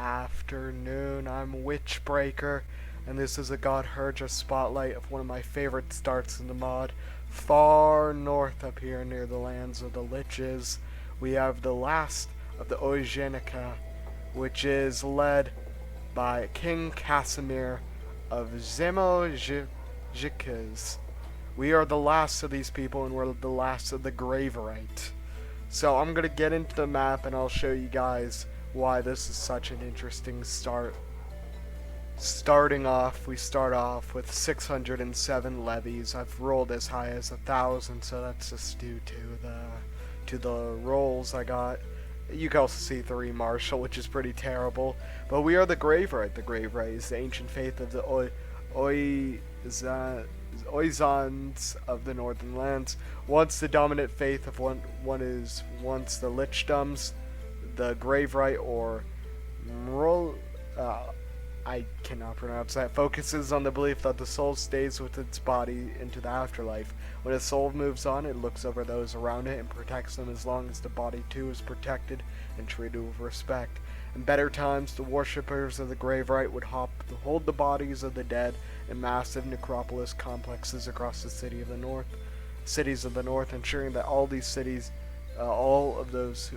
afternoon. I'm Witchbreaker, and this is a Godherja spotlight of one of my favorite starts in the mod. Far north up here near the lands of the Liches, we have the last of the Ojenica, which is led by King Casimir of Ziemojycz. We are the last of these people, and we're the last of the Graveright. So I'm going to get into the map, and I'll show you guys why this is such an interesting start. Starting off, we start off with 607 levies. I've rolled as high as 1,000, so that's just due to the rolls I got. You can also see 3 martial, which is pretty terrible. But we are the Graveright. The Graveright is the ancient faith of the Oizans of the Northern Lands. Once the dominant faith of one is once the Lichdoms, the Graveright, or I cannot pronounce that, focuses on the belief that the soul stays with its body into the afterlife. When a soul moves on, it looks over those around it and protects them as long as the body too is protected and treated with respect. In better times, the worshippers of the Graveright would hold the bodies of the dead in massive necropolis complexes across the cities of the north, ensuring that all these cities, all of those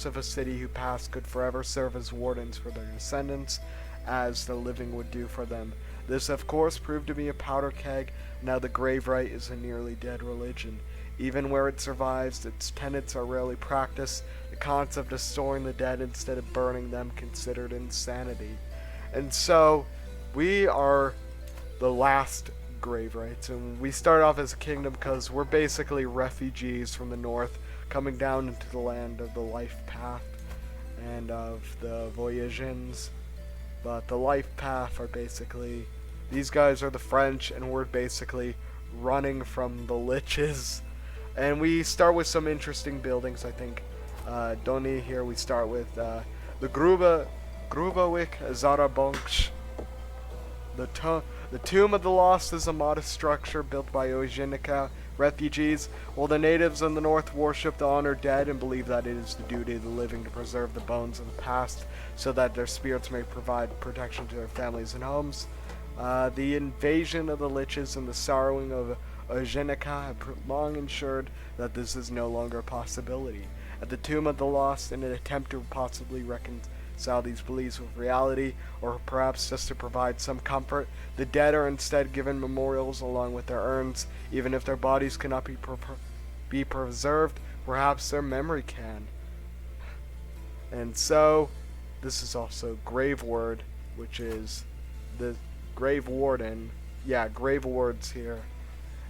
of a city who passed could forever serve as wardens for their descendants, as the living would do for them. This, of course, proved to be a powder keg. Now the Graveright is a nearly dead religion. Even where it survives, its tenets are rarely practiced. The concept of storing the dead instead of burning them considered insanity. And so, we are the last Graverights, and we start off as a kingdom because we're basically refugees from the north coming down into the land of the life path and of the Voyagins. But the life path are basically, these guys are the French, and we're basically running from the Liches. And we start with some interesting buildings, I think. Doni here, we start with the Grubawik Zarabonch. The Tomb of the Lost is a modest structure built by Ojenica refugees, while the natives in the north worship the honored dead and believe that it is the duty of the living to preserve the bones of the past so that their spirits may provide protection to their families and homes. The invasion of the Liches and the sorrowing of Ojenica have long ensured that this is no longer a possibility. At the Tomb of the Lost, in an attempt to possibly reconcile these beliefs with reality, or perhaps just to provide some comfort, the dead are instead given memorials along with their urns. Even if their bodies cannot be preserved, perhaps their memory can. And so, this is also Grave Ward, which is the Grave Warden. Yeah, Grave Ward's here.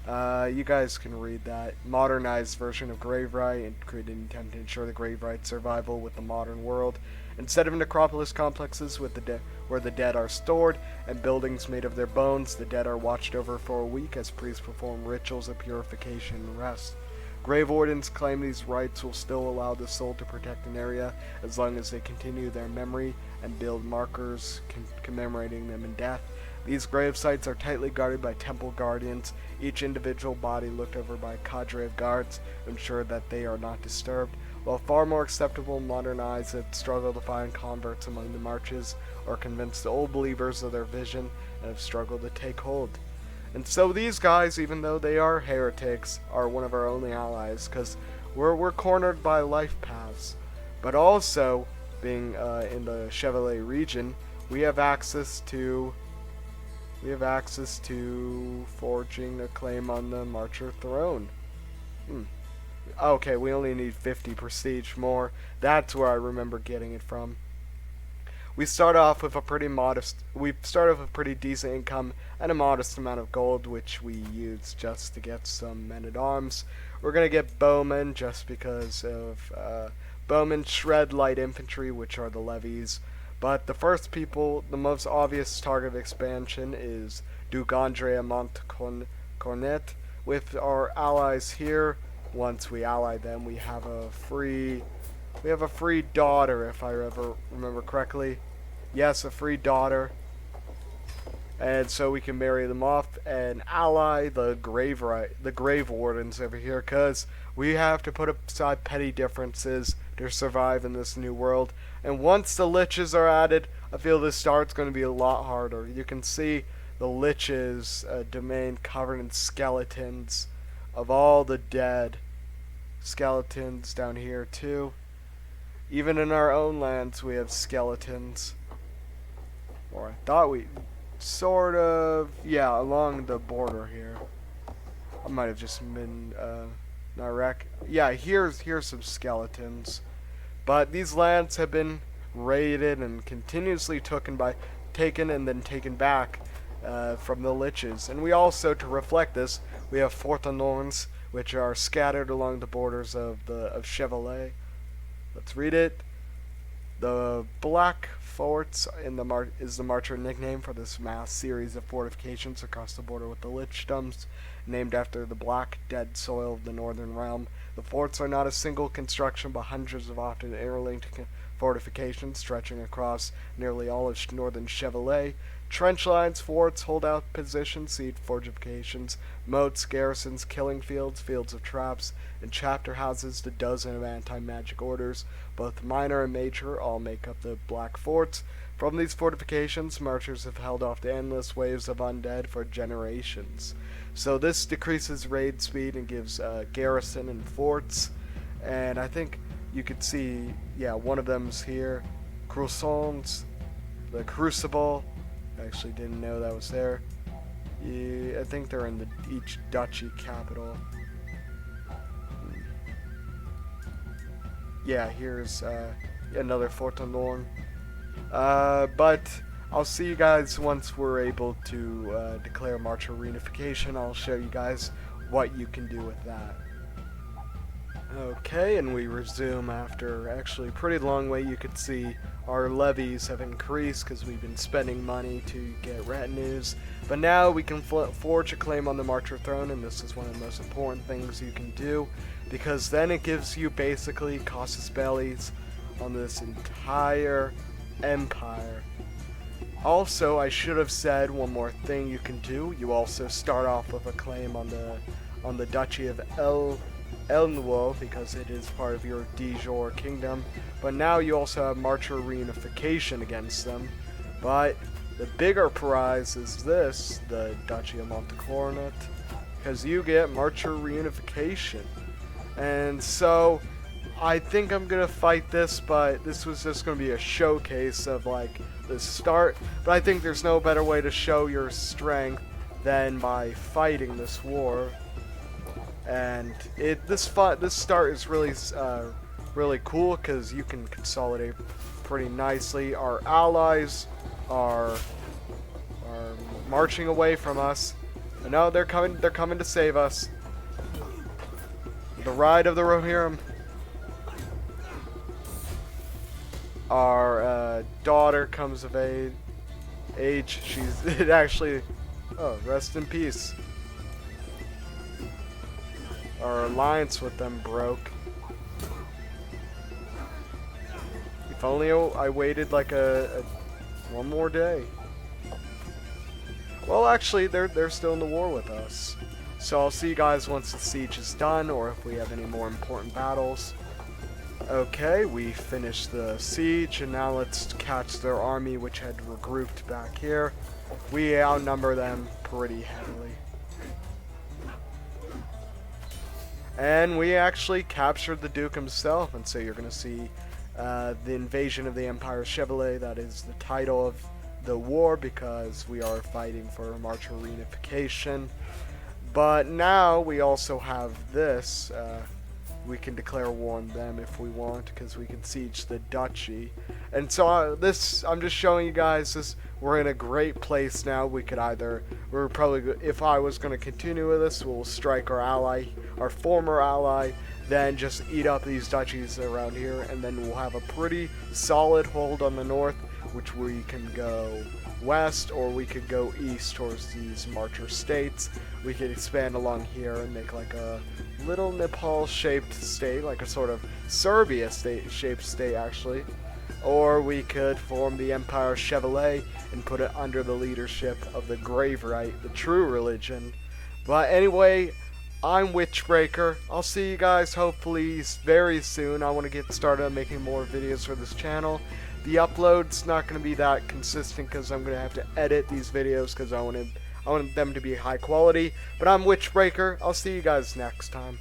You guys can read that. Modernized version of Graveright and created an attempt to ensure the Graveright's survival with the modern world. Instead of necropolis complexes where the dead are stored and buildings made of their bones, the dead are watched over for a week as priests perform rituals of purification and rest. Grave Wardens claim these rites will still allow the soul to protect an area as long as they continue their memory and build markers commemorating them in death. These grave sites are tightly guarded by temple guardians, each individual body looked over by a cadre of guards to ensure that they are not disturbed. While far more acceptable and modernized, it struggle to find converts among the marches or convince the old believers of their vision and have struggled to take hold. And so these guys, even though they are heretics, are one of our only allies because we're cornered by life paths. But also, being in the Chevalier region, we have access to forging a claim on the Marcher throne. Okay, we only need 50 prestige more. That's where I remember getting it from. We start off with a pretty decent income and a modest amount of gold, which we use just to get some men-at-arms. We're gonna get bowmen just because of bowmen shred light infantry, which are the levies. But the first people, the most obvious target of expansion is Duke Andre Montcornet. With our allies here, once we ally them, we have a free daughter, if I ever remember correctly. Yes, a free daughter. And so we can marry them off and ally the Grave Wardens over here, because we have to put aside petty differences to survive in this new world. And once the liches are added, I feel this start's going to be a lot harder. You can see the liches domain covered in skeletons of all the dead. Skeletons down here too. Even in our own lands we have skeletons. Or I thought we sort of, yeah, along the border here. I might have just been yeah, here's some skeletons. But these lands have been raided and continuously taken and then taken back from the liches. And we also, to reflect this, we have Fortanorns, which are scattered along the borders of Chevrolet. Let's read it. The Black Forts is the Marcher nickname for this mass series of fortifications across the border with the Lichdoms, named after the black, dead soil of the northern realm. The forts are not a single construction, but hundreds of often interlinked fortifications stretching across nearly all of northern Chevrolet. Trench lines, forts, holdout positions, siege fortifications, moats, garrisons, killing fields, fields of traps, and chapter houses to dozens of anti-magic orders, both minor and major, all make up the Black Forts. From these fortifications, marchers have held off the endless waves of undead for generations. So this decreases raid speed and gives garrison and forts. And I think you could see, yeah, one of them's here. Croissants, the Crucible. I actually didn't know that was there. Yeah, I think they're in each duchy capital. Yeah, here's another Fortanorn. But I'll see you guys once we're able to declare Marcher reunification. I'll show you guys what you can do with that. Okay, and we resume after actually a pretty long wait. You could see our levies have increased because we've been spending money to get retinues. But now we can forge a claim on the Marcher throne, and this is one of the most important things you can do, because then it gives you basically casus bellis on this entire empire. Also, I should have said one more thing you can do. You also start off with a claim on the Duchy of Elnuo, because it is part of your de jure kingdom. But now you also have Marcher reunification against them. But the bigger prize is this, the Duchy of Montecoronet, because you get Marcher reunification. And so I think I'm gonna fight this, but this was just gonna be a showcase of like the start. But I think there's no better way to show your strength than by fighting this war. And this start is really cool because you can consolidate pretty nicely. Our allies are marching away from us. And no, they're coming to save us. The Ride of the Rohirrim. Our daughter comes of age. She's actually. Oh, rest in peace. Our alliance with them broke. If only I waited like one more day. Well, actually, they're still in the war with us. So I'll see you guys once the siege is done, or if we have any more important battles. Okay, we finished the siege, and now let's catch their army, which had regrouped back here. We outnumber them pretty heavily. And we actually captured the Duke himself, and so you're going to see the invasion of the Empire Chevrolet. That is the title of the war, because we are fighting for Marcher reunification. But now we also have this. We can declare war on them if we want, because we can siege the duchy. And so I'm just showing you guys this. We're in a great place now. We could if I was going to continue with this, we'll strike our former ally, then just eat up these duchies around here, and then we'll have a pretty solid hold on the north, which we can go west, or we could go east towards these Marcher states. We could expand along here and make like a little Nepal-shaped state, like a sort of Serbia-shaped state, actually. Or we could form the Empire Chevrolet and put it under the leadership of the Graveright, the true religion. But anyway, I'm Witchbreaker. I'll see you guys hopefully very soon. I want to get started on making more videos for this channel. The upload's not going to be that consistent because I'm going to have to edit these videos because I want them to be high quality. But I'm Witchbreaker. I'll see you guys next time.